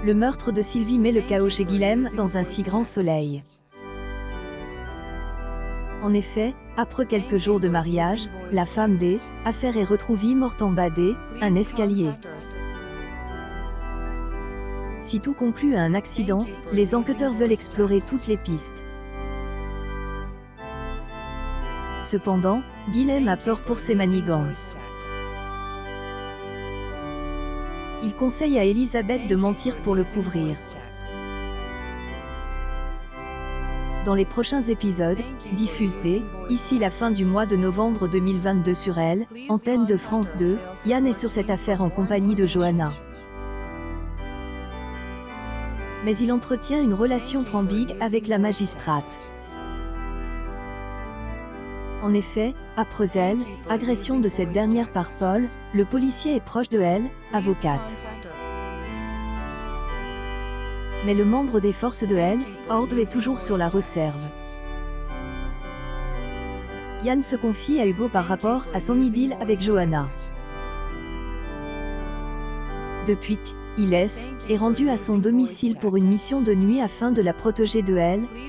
Le meurtre de Sylvie met le chaos chez Guilhem dans un si grand soleil. En effet, après quelques jours de mariage, la femme des affaires est retrouvée morte en bas un escalier. Si tout conclut à un accident, les enquêteurs veulent explorer toutes les pistes. Cependant, Guilhem a peur pour ses manigances. Il conseille à Elisabeth de mentir pour le couvrir. Dans les prochains épisodes, diffusent ici la fin du mois de novembre 2022 sur Elle, antenne de France 2, Yann est sur cette affaire en compagnie de Johanna. Mais il entretient une relation ambiguë avec la magistrate. En effet, après elle, agression de cette dernière par Paul, le policier est proche de elle, avocate. Mais le membre des forces de l'ordre est toujours sur la réserve. Yann se confie à Hugo par rapport à son idylle avec Johanna. Depuis qu'il est rendu à son domicile pour une mission de nuit afin de la protéger de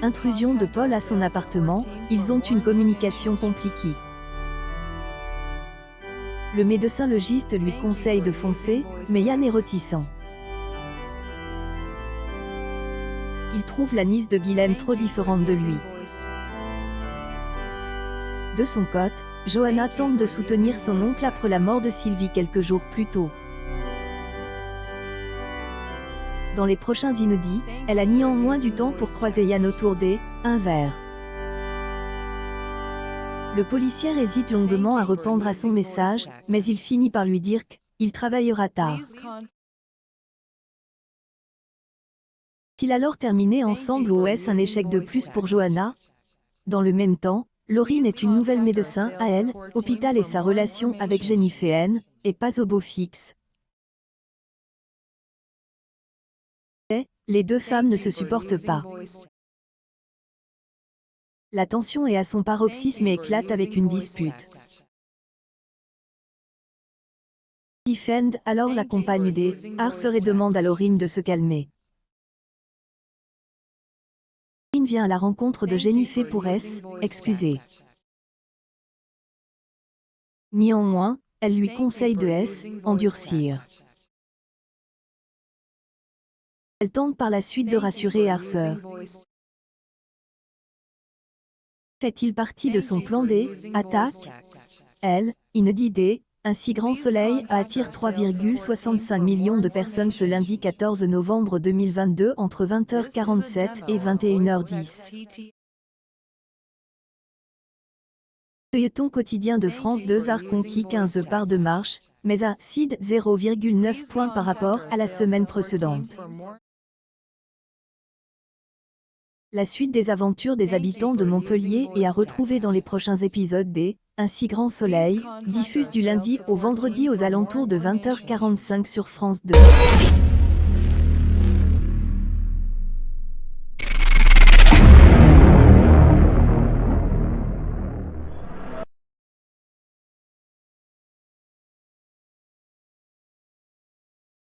intrusion de Paul à son appartement, ils ont une communication compliquée. Le médecin légiste lui conseille de foncer, mais Yann est réticent. Il trouve la nièce de Guilhem trop différente de lui. De son côté, Johanna tente de soutenir son oncle après la mort de Sylvie quelques jours plus tôt. Dans les prochains inédits, elle a néanmoins du temps pour croiser Yann autour un verre. Le policier hésite longuement à répondre à son message, mais il finit par lui dire qu'il travaillera tard. Ils alors terminé ensemble ou est-ce un échec de plus pour Johanna? Dans le même temps, Laurine est une nouvelle médecin à hôpital et sa relation avec Jennifer est pas au beau fixe. Les deux femmes ne se supportent pas. La tension est à son paroxysme et éclate avec une dispute. Defend alors la compagne des harceleurs et demande à Laurine de se calmer. Laurine vient à la rencontre de Jennifer pour excuser. Néanmoins, elle lui conseille de endurcir. Elle tente par la suite de rassurer Harcer. Fait-il partie de son plan d'attaque? Inédit un si grand soleil attire 3,65 millions de personnes ce lundi 14 novembre 2022 entre 20h47 et 21h10. Feuilleton quotidien de France 2 a conquis 15 parts de marche, mais a cédé 0,9 points par rapport à la semaine précédente. La suite des aventures des habitants de Montpellier est à retrouver dans les prochains épisodes Un si grand soleil, diffuse du lundi au vendredi aux alentours de 20h45 sur France 2.